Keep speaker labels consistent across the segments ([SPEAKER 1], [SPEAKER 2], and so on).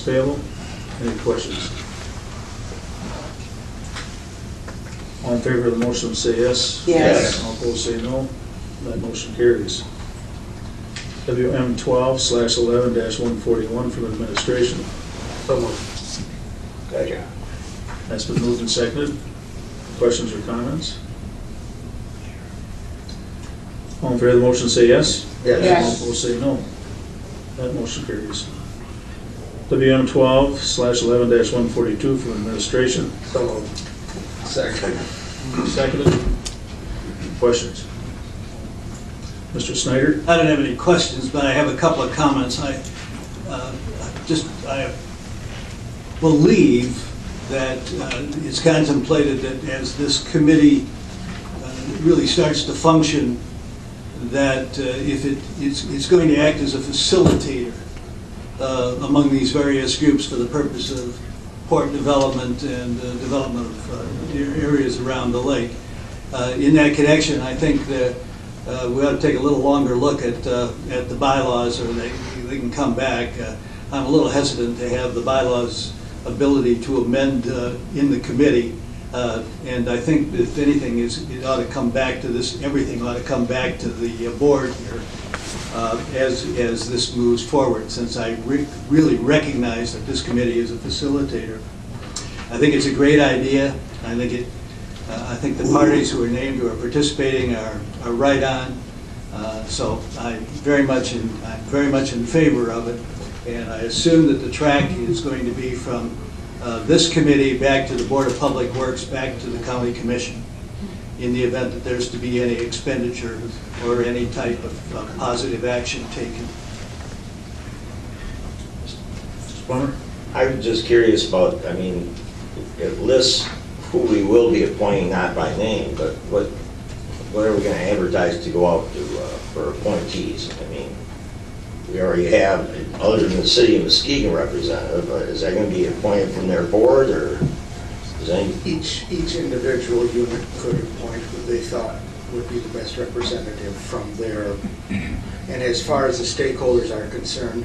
[SPEAKER 1] Payable. Any questions? All in favor of the motion say yes.
[SPEAKER 2] Yes.
[SPEAKER 1] All opposed say no. That motion carries. WM 12/11-141 from administration.
[SPEAKER 2] So moved. Gotcha.
[SPEAKER 1] That's been moved and seconded. Questions or comments? All in favor of the motion say yes.
[SPEAKER 2] Yes.
[SPEAKER 1] All opposed say no. That motion carries. WM 12/11-142 from administration.
[SPEAKER 2] So moved. Second.
[SPEAKER 1] Seconded. Questions? Mr. Snyder?
[SPEAKER 3] I don't have any questions, but I have a couple of comments. I believe that it's contemplated that as this committee really starts to function, that if it's going to act as a facilitator among these various groups for the purpose of port development and development of areas around the lake. In that connection, I think that we ought to take a little longer look at the bylaws, or they can come back. I'm a little hesitant to have the bylaws ability to amend in the committee, and I think if anything it ought to come back to this. Everything ought to come back to the board here as this moves forward, since I really recognize that this committee is a facilitator. I think it's a great idea. I think the parties who are named, who are participating, are right on. So I'm very much in favor of it, and I assume that the track is going to be from this committee back to the Board of Public Works, back to the County Commission, in the event that there's to be any expenditure or any type of positive action taken.
[SPEAKER 1] Mr. Plummer?
[SPEAKER 4] I'm just curious about, it lists who we will be appointing, not by name, but what are we going to advertise to go out to for appointees? We already have, other than the city of Muskegon representative, is that going to be appointed from their board, or is any?
[SPEAKER 2] Each individual unit could appoint who they thought would be the best representative from there. And as far as the stakeholders are concerned,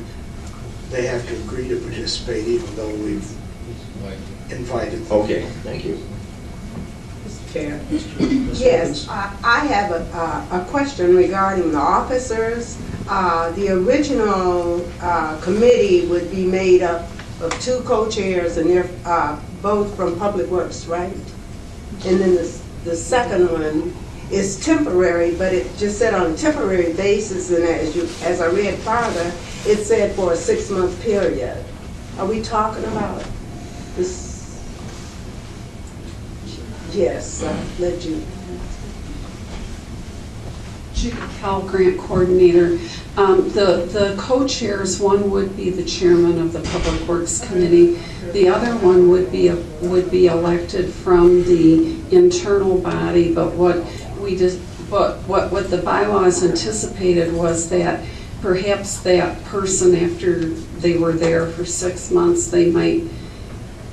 [SPEAKER 2] they have to agree to participate, even though we've invited them.
[SPEAKER 4] Okay, thank you.
[SPEAKER 5] Mr. Chair.
[SPEAKER 1] Ms.
[SPEAKER 5] Yes,
[SPEAKER 1] Hawkins?
[SPEAKER 5] I have a question regarding the officers. The original committee would be made up of 2 co-chairs, and they're both from Public Works, right? And then the second one is temporary, but it just said on a temporary basis, and as I read farther, it said for a 6-month period. Are we talking about this? Yes, I'll let you.
[SPEAKER 6] Judy Kell, Grant Coordinator. The co-chairs, one would be the chairman of the Public Works Committee. The other one would be elected from the internal body. But what the bylaws anticipated was that perhaps that person, after they were there for 6 months, they might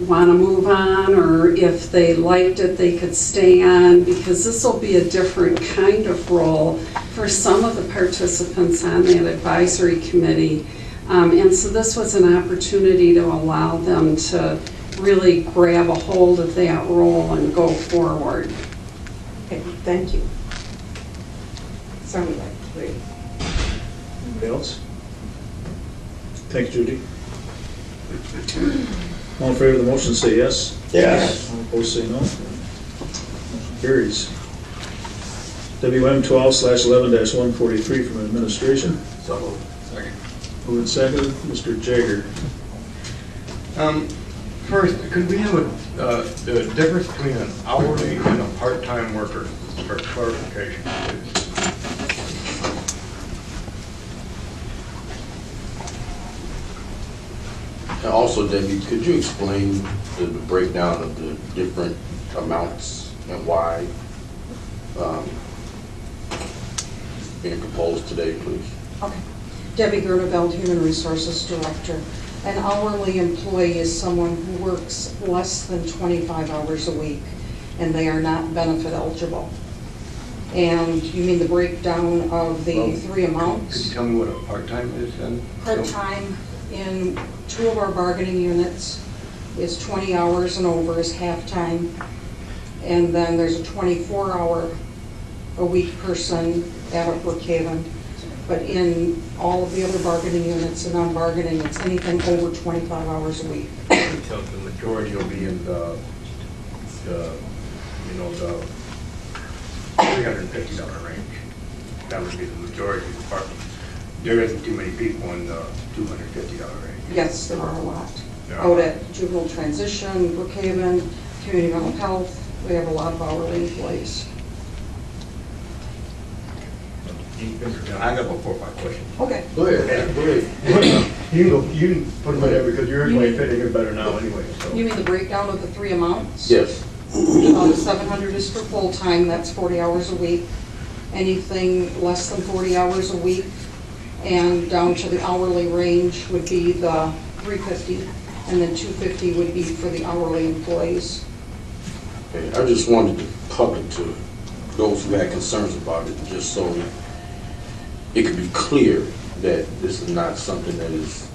[SPEAKER 6] want to move on, or if they liked it, they could stay on, because this will be a different kind of role for some of the participants on that advisory committee. And so this was an opportunity to allow them to really grab a hold of that role and go forward.
[SPEAKER 5] Okay, thank you. Sorry, great.
[SPEAKER 1] Anybody else? Thank you, Judy. All in favor of the motion say yes.
[SPEAKER 4] Yes.
[SPEAKER 1] All opposed say no. Motion carries. WM 12/11-143 from administration.
[SPEAKER 2] So moved. Second.
[SPEAKER 1] Moved and seconded. Mr. Jagger.
[SPEAKER 7] First, could we have the difference between an hourly and a part-time worker for clarification, please?
[SPEAKER 8] And also, Debbie, could you explain the breakdown of the different amounts and why being proposed today, please?
[SPEAKER 9] Okay. Debbie Gerneveld, Human Resources Director. An hourly employee is someone who works less than 25 hours a week, and they are not benefit eligible. And you mean the breakdown of the 3 amounts?
[SPEAKER 7] Could you tell me what a part-time is then?
[SPEAKER 9] Part-time in 2 of our bargaining units is 20 hours and over is half-time. And then there's a 24-hour-a-week person out at Brookhaven. But in all of the other bargaining units and non-bargaining, it's anything over 25 hours a week.
[SPEAKER 7] So the majority will be in the $350 range. That would be the majority of the departments. There isn't too many people in the $250 range.
[SPEAKER 9] Yes, there are a lot.
[SPEAKER 7] There are.
[SPEAKER 9] Out at Juvenile Transition, Brookhaven, Community Mental Health, we have a lot of hourly employees.
[SPEAKER 7] I got about 4 or 5 questions.
[SPEAKER 9] Okay.
[SPEAKER 8] Go ahead, go ahead.
[SPEAKER 7] You can put them in there because yours might fit in here better now anyway, so.
[SPEAKER 9] You mean the breakdown of the 3 amounts?
[SPEAKER 8] Yes.
[SPEAKER 9] The 700 is for full-time, that's 40 hours a week. Anything less than 40 hours a week and down to the hourly range would be the 350, and then 250 would be for the hourly employees.
[SPEAKER 8] Okay, I just wanted the public to, those who had concerns about it, just so it could be clear that this is not something that is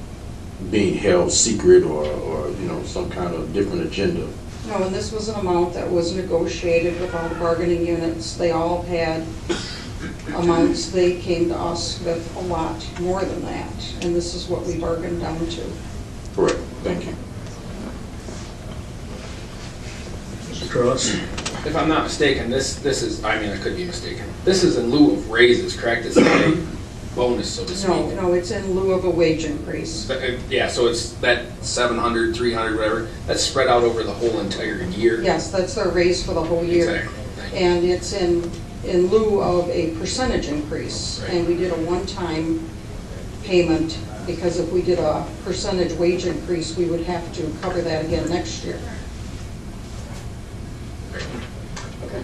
[SPEAKER 8] being held secret or some kind of different agenda.
[SPEAKER 9] No, and this was an amount that was negotiated with all the bargaining units. They all had amounts. They came to us with a lot more than that, and this is what we bargained down to.
[SPEAKER 8] Correct, thank you.
[SPEAKER 1] Mr. Cross?
[SPEAKER 10] If I'm not mistaken, this is, I mean, I could be mistaken. This is in lieu of raises, correct? It's not a bonus, so to speak.
[SPEAKER 9] No, it's in lieu of a wage increase.
[SPEAKER 10] Yeah, so it's that 700, 300, whatever, that's spread out over the whole entire year.
[SPEAKER 9] Yes, that's their raise for the whole year.
[SPEAKER 10] Exactly. Thank you.
[SPEAKER 9] And it's in lieu of a percentage increase.
[SPEAKER 10] Right.
[SPEAKER 9] And we did a one-time payment, because if we did a percentage wage increase, we would have to cover that again next year.
[SPEAKER 10] Okay.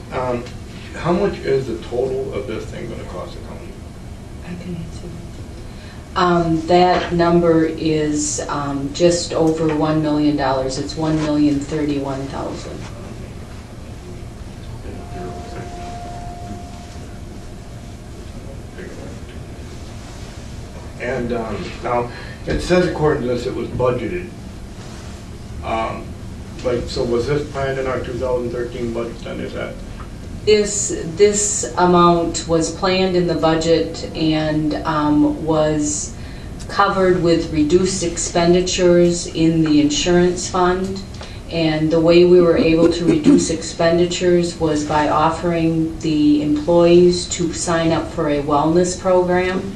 [SPEAKER 7] How much is the total of this thing going to cost the county?
[SPEAKER 11] I can answer that. That number is just over $1 million. It's $1,031,000.
[SPEAKER 7] And now, it says according to this, it was budgeted. But, so was this planned in our 2013 budget then, is that?
[SPEAKER 11] This amount was planned in the budget and was covered with reduced expenditures in the insurance fund. And the way we were able to reduce expenditures was by offering the employees to sign up for a wellness program.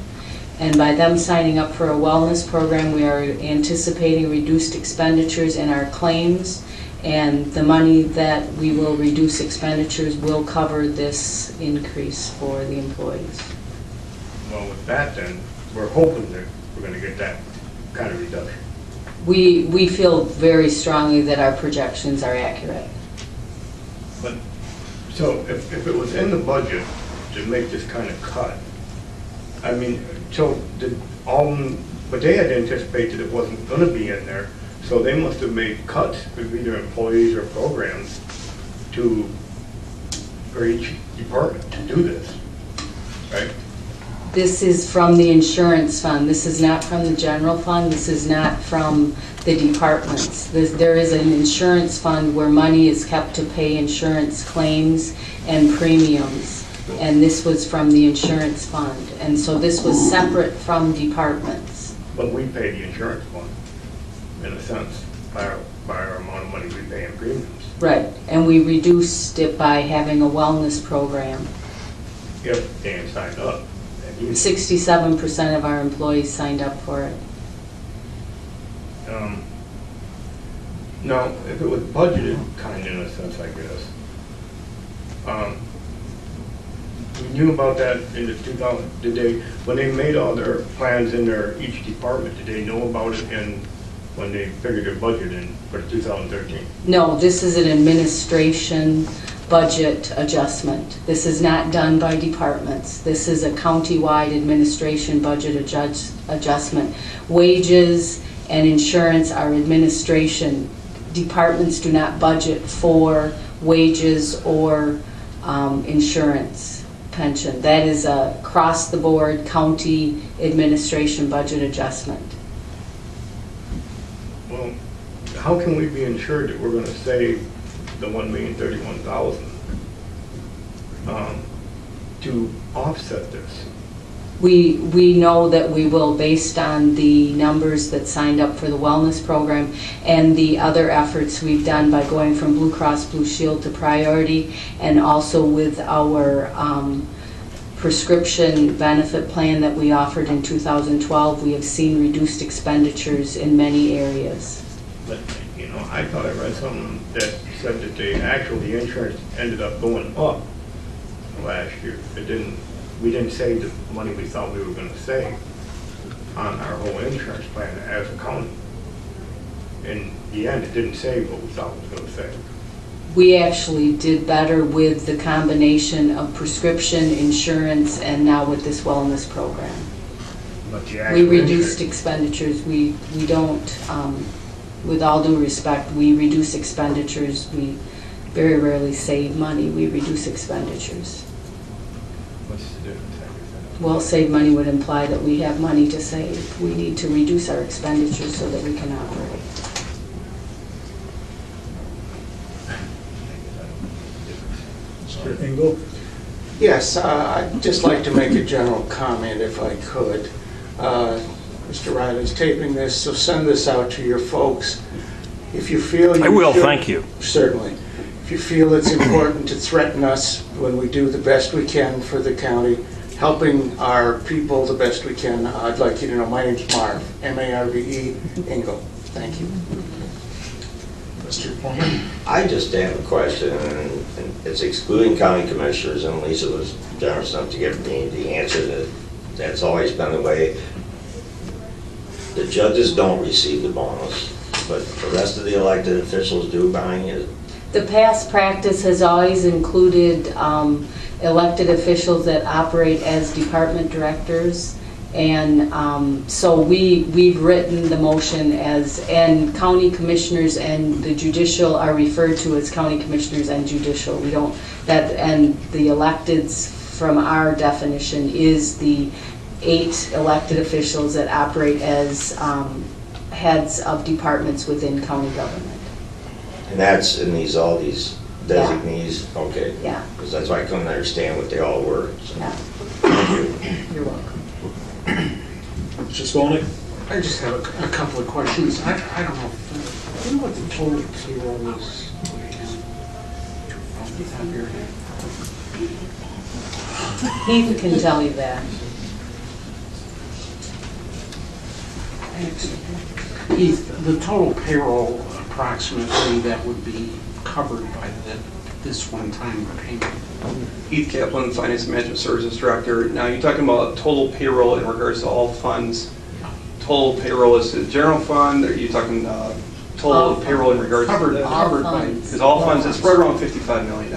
[SPEAKER 11] And by them signing up for a wellness program, we are anticipating reduced expenditures in our claims. And the money that we will reduce expenditures will cover this increase for the employees.
[SPEAKER 7] Well, with that then, we're hoping that we're going to get that kind of reduction.
[SPEAKER 11] We feel very strongly that our projections are accurate.
[SPEAKER 7] But, so if it was in the budget to make this kind of cut, I mean, so did but they had anticipated it wasn't going to be in there, so they must have made cuts with either employees or programs for each department to do this, right?
[SPEAKER 11] This is from the insurance fund. This is not from the general fund. This is not from the departments. There is an insurance fund where money is kept to pay insurance claims and premiums. And this was from the insurance fund. And so this was separate from departments.
[SPEAKER 7] But we pay the insurance fund, in a sense, by our amount of money we pay in premiums.
[SPEAKER 11] Right. And we reduced it by having a wellness program.
[SPEAKER 7] If Dan signed up.
[SPEAKER 11] 67% of our employees signed up for it.
[SPEAKER 7] Now, if it was budgeted, kind of in a sense, I guess, we knew about that in the 2000, when they made all their plans in each department, did they know about it when they figured their budget in for 2013?
[SPEAKER 11] No, this is an administration budget adjustment. This is not done by departments. This is a county-wide administration budget adjustment. Wages and insurance are administration. Departments do not budget for wages or insurance, pension. That is a across-the-board county administration budget adjustment.
[SPEAKER 7] how can we be ensured that we're gonna save the $1,031,000 to offset this?
[SPEAKER 11] We know that we will, based on the numbers that signed up for the wellness program and the other efforts we've done by going from Blue Cross Blue Shield to priority, and also with our prescription benefit plan that we offered in 2012, we have seen reduced expenditures in many areas.
[SPEAKER 7] But, you know, I thought I read something that said that the insurance ended up going up last year. We didn't save the money we thought we were gonna save on our whole insurance plan as a county. In the end, it didn't save what we thought it was gonna save.
[SPEAKER 11] We actually did better with the combination of prescription, insurance, and now with this wellness program.
[SPEAKER 7] But the
[SPEAKER 11] We
[SPEAKER 7] actual
[SPEAKER 11] reduced
[SPEAKER 7] insurance-
[SPEAKER 11] expenditures. We don't, with all due respect, we reduce expenditures. We very rarely save money. We reduce expenditures.
[SPEAKER 7] What's the difference?
[SPEAKER 11] Well, save money would imply that we have money to save. We need to reduce our expenditures so that we can operate.
[SPEAKER 1] Mr. Engel?
[SPEAKER 2] Yes, I'd just like to make a general comment if I could. Mr. Riley's taping this, so send this out to your folks. If you feel you
[SPEAKER 12] I will,
[SPEAKER 2] should-
[SPEAKER 12] thank you.
[SPEAKER 2] Certainly. If you feel it's important to threaten us when we do the best we can for the county, helping our people the best we can, I'd like you to know my name's Marv, M-A-R-V-E, Engel. Thank you.
[SPEAKER 1] Mr. Foreman?
[SPEAKER 4] I just have a question, and it's excluding county commissioners, and Lisa was generous enough to give me the answer that that's always been the way. The judges don't receive the bonus, but the rest of the elected officials do behind it.
[SPEAKER 11] The past practice has always included elected officials that operate as department directors. And so we've written the motion as, and county commissioners and the judicial are referred to as county commissioners and judicial. We don't, and the electeds from our definition is the 8 elected officials that operate as heads of departments within county government.
[SPEAKER 4] And that's in all these designees? Okay.
[SPEAKER 11] Yeah.
[SPEAKER 4] Because that's why I couldn't understand what they all were. So.
[SPEAKER 11] Yeah.
[SPEAKER 4] Thank you.
[SPEAKER 11] You're welcome.
[SPEAKER 1] Mr. Skolnick?
[SPEAKER 13] I just have a couple of questions. I don't know, do you know what the total payroll is? Off the top of your head?
[SPEAKER 11] Heath can tell you that.
[SPEAKER 13] Heath, the total payroll approximately that would be covered by this one-time payment?
[SPEAKER 14] Heath Kaplan, Finance and Management Services Director. Now, you're talking about total payroll in regards to all funds. Total payroll is the general fund, or are you talking total payroll in regards to the...
[SPEAKER 13] Covered by...
[SPEAKER 14] Because all funds, it's right around $55 million.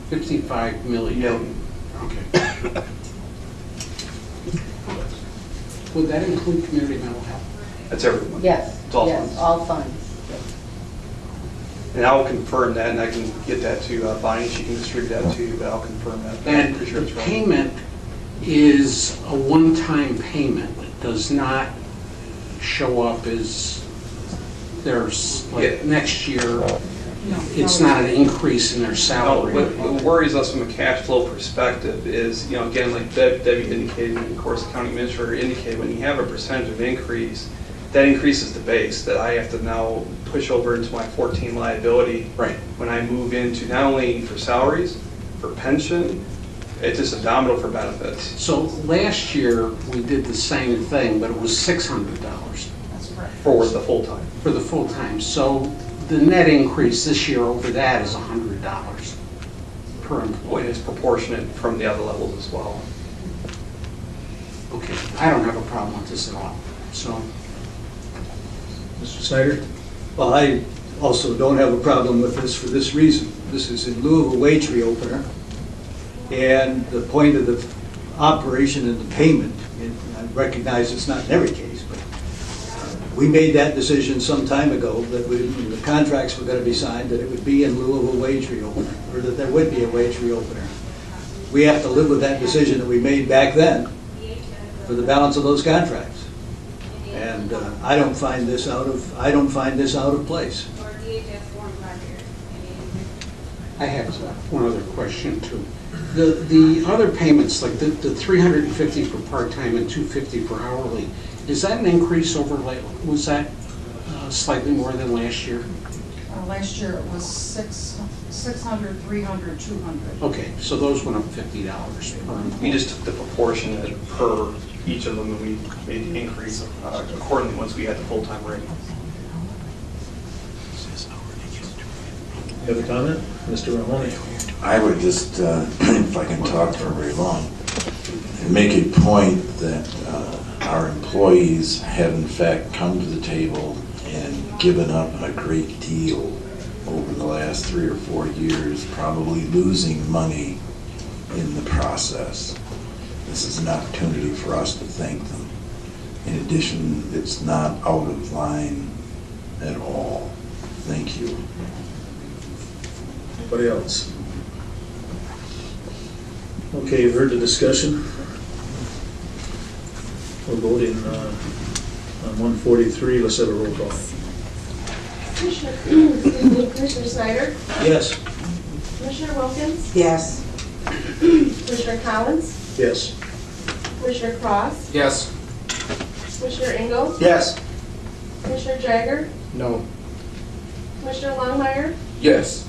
[SPEAKER 13] 55 million. Okay. Would that include community mental health?
[SPEAKER 14] That's everyone.
[SPEAKER 11] Yes.
[SPEAKER 14] It's all
[SPEAKER 11] yes,
[SPEAKER 14] funds.
[SPEAKER 11] all funds.
[SPEAKER 14] And I'll confirm that, and I can get that to Bonnie. She can distribute that to you, but I'll confirm that.
[SPEAKER 13] And
[SPEAKER 14] I'm pretty sure it's
[SPEAKER 13] the
[SPEAKER 14] right.
[SPEAKER 13] payment is a one-time payment. It does not show up as there's, like, next year, it's not an increase in their salary.
[SPEAKER 14] What worries us from a cash flow perspective is, you know, again, like Debbie indicated, and of course the county administrator indicated, when you have a percentage of increase, that increases the base that I have to now push over into my 14 liability.
[SPEAKER 13] Right.
[SPEAKER 14] When I move into not only for salaries, for pension, it's just a domino for benefits.
[SPEAKER 13] So last year, we did the same thing, but it was $600
[SPEAKER 14] For the full time.
[SPEAKER 13] for the full time. So the net increase this year over that is $100 per employee.
[SPEAKER 14] When it's proportionate from the other levels as well.
[SPEAKER 13] Okay, I don't have a problem with this at all, so.
[SPEAKER 1] Mr. Snyder?
[SPEAKER 3] Well, I also don't have a problem with this for this reason. This is in lieu of a wage reopener, and the point of the operation and the payment, and I recognize it's not in every case, but we made that decision some time ago that when the contracts were going to be signed, that it would be in lieu of a wage reopener, or that there would be a wage reopener. We have to live with that decision that we made back then for the balance of those contracts. And And I don't find this out of place.
[SPEAKER 12] Or DHS form project.
[SPEAKER 13] I have one other question too. The other payments, like the $350 for part-time and $250 for hourly, is that an increase over, was that slightly more than last year?
[SPEAKER 9] Last year it was 600, 300, 200.
[SPEAKER 13] Okay, so those went up $50 per
[SPEAKER 14] We
[SPEAKER 13] employee.
[SPEAKER 14] just took the proportionate per each of them, and we made the increase accordingly once we had the full-time rate.
[SPEAKER 1] You have a comment? Mr. Mahoney?
[SPEAKER 15] I would just, if I can talk for very long, make a point that our employees have in fact come to the table and given up a great deal over the last 3 or 4 years, probably losing money in the process. This is an opportunity for us to thank them. In addition, it's not out of line at all. Thank you.
[SPEAKER 1] Anybody else? Okay, you've heard the discussion. We're voting on 143. Let's have a roll call.
[SPEAKER 12] Commissioner Snyder?
[SPEAKER 3] Yes.
[SPEAKER 12] Commissioner Wilkins?
[SPEAKER 5] Yes.
[SPEAKER 12] Commissioner Collins?
[SPEAKER 1] Yes.
[SPEAKER 12] Commissioner Cross?
[SPEAKER 10] Yes.
[SPEAKER 12] Commissioner Engel?
[SPEAKER 2] Yes.
[SPEAKER 12] Commissioner Jagger?
[SPEAKER 2] No.
[SPEAKER 12] Commissioner Longmire?
[SPEAKER 10] Yes.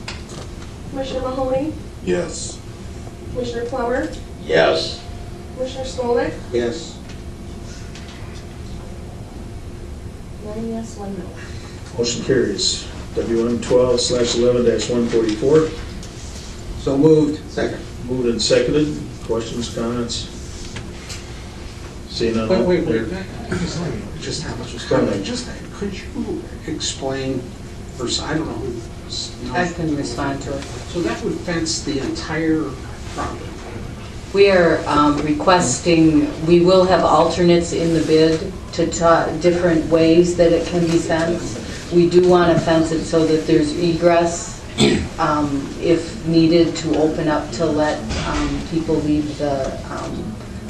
[SPEAKER 12] Commissioner Mahoney?
[SPEAKER 15] Yes.
[SPEAKER 12] Commissioner Plummer?
[SPEAKER 4] Yes.
[SPEAKER 12] Commissioner Skolnick?
[SPEAKER 2] Yes.
[SPEAKER 12] 9 yes, 1 no.
[SPEAKER 1] Motion carries. WM 12/11-144.
[SPEAKER 3] So moved.
[SPEAKER 2] Second.
[SPEAKER 1] Moved and seconded. Questions, comments? Seeing none.
[SPEAKER 13] Wait, just could you explain, or I don't know who
[SPEAKER 11] I can respond to it.
[SPEAKER 13] So that would fence the entire property?
[SPEAKER 11] We are requesting, we will have alternates in the bid to different ways that it can be fenced. We do want to fence it so that there's egress, if needed, to open up to let people leave the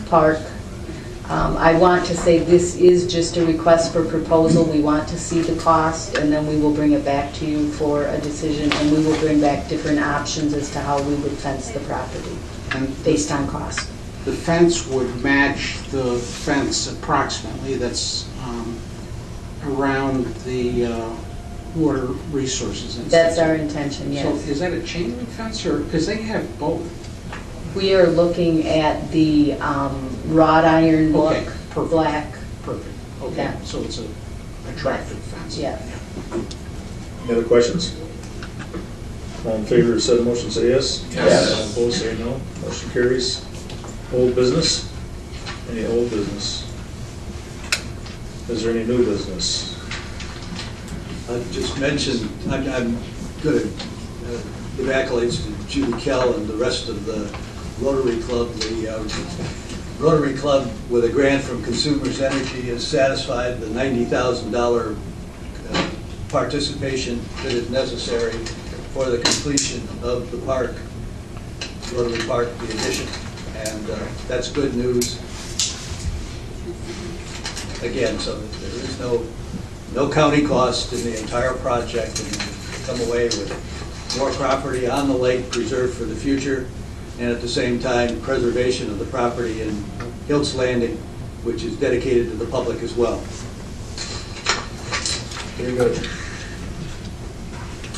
[SPEAKER 11] park. I want to say this is just a request for proposal. We want to see the cost, and then we will bring it back to you for a decision, and we will bring back different options as to how we would fence the property based on cost.
[SPEAKER 13] The fence would match the fence approximately that's around the water resources.
[SPEAKER 11] That's our intention, yes.
[SPEAKER 13] So is that a chain link fence, or, because they have both?
[SPEAKER 11] We are looking at the wrought iron look,
[SPEAKER 13] Okay, perfect.
[SPEAKER 11] black.
[SPEAKER 13] Perfect, okay,
[SPEAKER 11] Yeah.
[SPEAKER 13] so it's a attractive fence.
[SPEAKER 11] Yeah.
[SPEAKER 1] Any other questions? All in favor of said motion, say yes.
[SPEAKER 4] Yes.
[SPEAKER 1] All opposed, say no. Motion carries. Old business? Any old business? Is there any new business?
[SPEAKER 3] I just mentioned, I'm going to give accolades to Judy Kell and the rest of the Rotary Club. The Rotary Club, with a grant from Consumers Energy, has satisfied the $90,000 participation that is necessary for the completion of the park, Rotary Park, the addition, and that's good news. Again, so that there is no county cost in the entire project, and come away with more property on the lake preserved for the future, and at the same time, preservation of the property in Hiltz Landing, which is dedicated to the public as well.
[SPEAKER 1] Very good.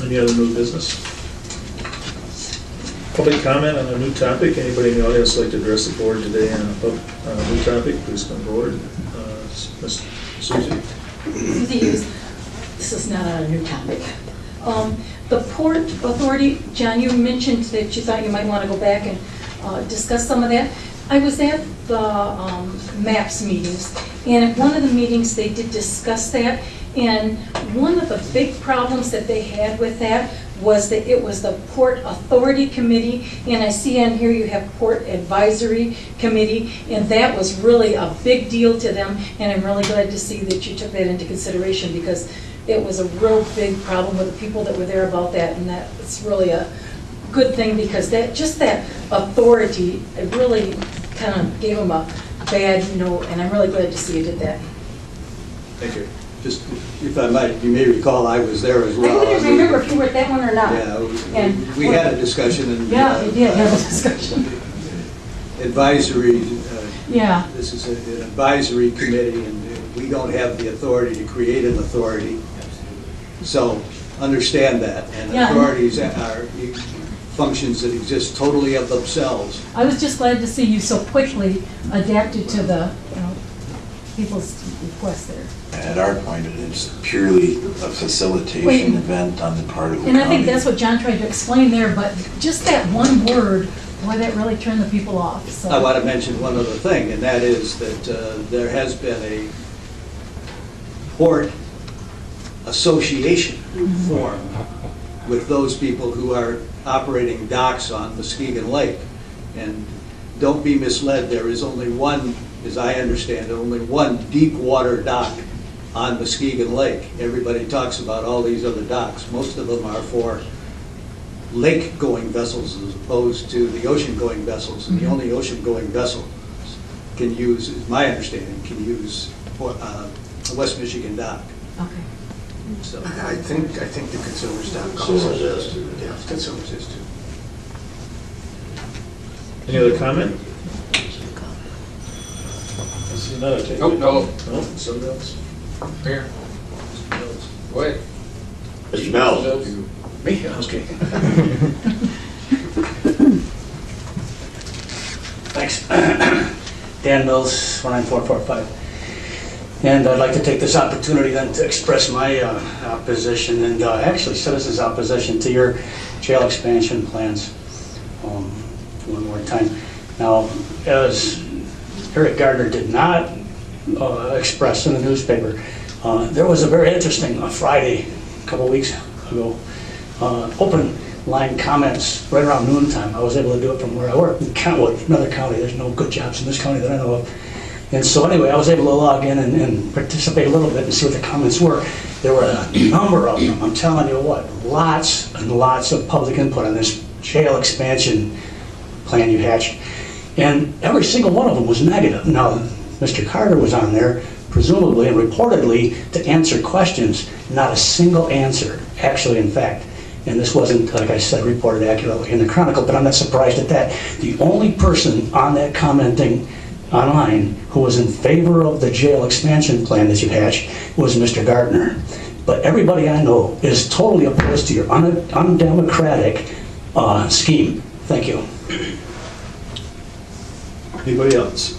[SPEAKER 1] Any other new business? Public comment on a new topic. Anybody in the audience like to address the board today on a new topic? Please come forward. Ms. Susie.
[SPEAKER 16] Susie Hughes. This is not on a new topic. The Port Authority, John, you mentioned that you thought you might want to go back and discuss some of that. I was at the MAPS meetings, and at one of the meetings they did discuss that, and one of the big problems that they had with that was that it was the Port Authority Committee, and I see on here you have Port Advisory Committee, and that was really a big deal to them, and I'm really glad to see that you took that into consideration, because it was a real big problem with the people that were there about that, and that's really a good thing, because that authority, it really kind of gave them a bad, and I'm really glad to see you did that.
[SPEAKER 1] Thank you.
[SPEAKER 3] Just, if I might, you may recall, I was there as well.
[SPEAKER 16] I couldn't remember if you were at that one or not.
[SPEAKER 3] Yeah,
[SPEAKER 16] And-
[SPEAKER 3] we had a discussion and.
[SPEAKER 16] Yeah, we did have a discussion.
[SPEAKER 3] Advisory,
[SPEAKER 16] Yeah.
[SPEAKER 3] this is an advisory committee, and we don't have the authority to create an authority. So, understand that. And
[SPEAKER 16] Yeah.
[SPEAKER 3] authorities are functions that exist totally of themselves.
[SPEAKER 16] I was just glad to see you so quickly adapted to the, people's requests there.
[SPEAKER 15] At our point, it's purely a facilitation event on the part of the
[SPEAKER 16] And
[SPEAKER 15] county.
[SPEAKER 16] I think that's what John tried to explain there, but just that one word, boy, that really turned the people off, so.
[SPEAKER 3] I want to mention one other thing, and that is that there has been a port association formed with those people who are operating docks on Muskegon Lake. And don't be misled, there is only one, as I understand it, only one deep water dock on Muskegon Lake. Everybody talks about all these other docks. Most of them are for lake-going vessels as opposed to the ocean-going vessels. And the only ocean-going vessel can use, is my understanding, can use a West Michigan dock.
[SPEAKER 16] Okay.
[SPEAKER 3] So,
[SPEAKER 2] I think the consumers dock also.
[SPEAKER 4] Consumers is too.
[SPEAKER 2] Yeah, consumers is too.
[SPEAKER 1] Any other comment? I see another table.
[SPEAKER 10] Nope, no.
[SPEAKER 1] No, somebody else?
[SPEAKER 10] Here.
[SPEAKER 1] Somebody else.
[SPEAKER 10] Wait.
[SPEAKER 4] Mr. Mills?
[SPEAKER 1] Me, okay.
[SPEAKER 17] Thanks. Dan Mills, 19445. And I'd like to take this opportunity then to express my opposition and actually citizens' opposition to your jail expansion plans one more time. Now, as Eric Gardner did not express in the newspaper, there was a very interesting Friday, a couple weeks ago, open line comments right around noontime. I was able to do it from where I work in another county. There's no good jobs in this county that I know of. And so anyway, I was able to log in and participate a little bit and see what the comments were. There were a number of them. I'm telling you what, lots and lots of public input on this jail expansion plan you hatched. And every single one of them was negative. Now, Mr. Carter was on there, presumably and reportedly, to answer questions. Not a single answer, actually, in fact. And this wasn't, like I said, reported accurately in the Chronicle, but I'm not surprised at that. The only person on that commenting online who was in favor of the jail expansion plan that you hatched was Mr. Gardner. But everybody I know is totally opposed to your undemocratic scheme. Thank you.
[SPEAKER 3] anybody else?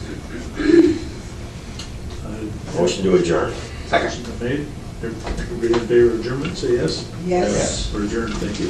[SPEAKER 4] Motion to adjourn.
[SPEAKER 1] Motion made. Everybody in favor of adjournment, say yes.
[SPEAKER 5] Yes.
[SPEAKER 1] We're adjourned, thank you.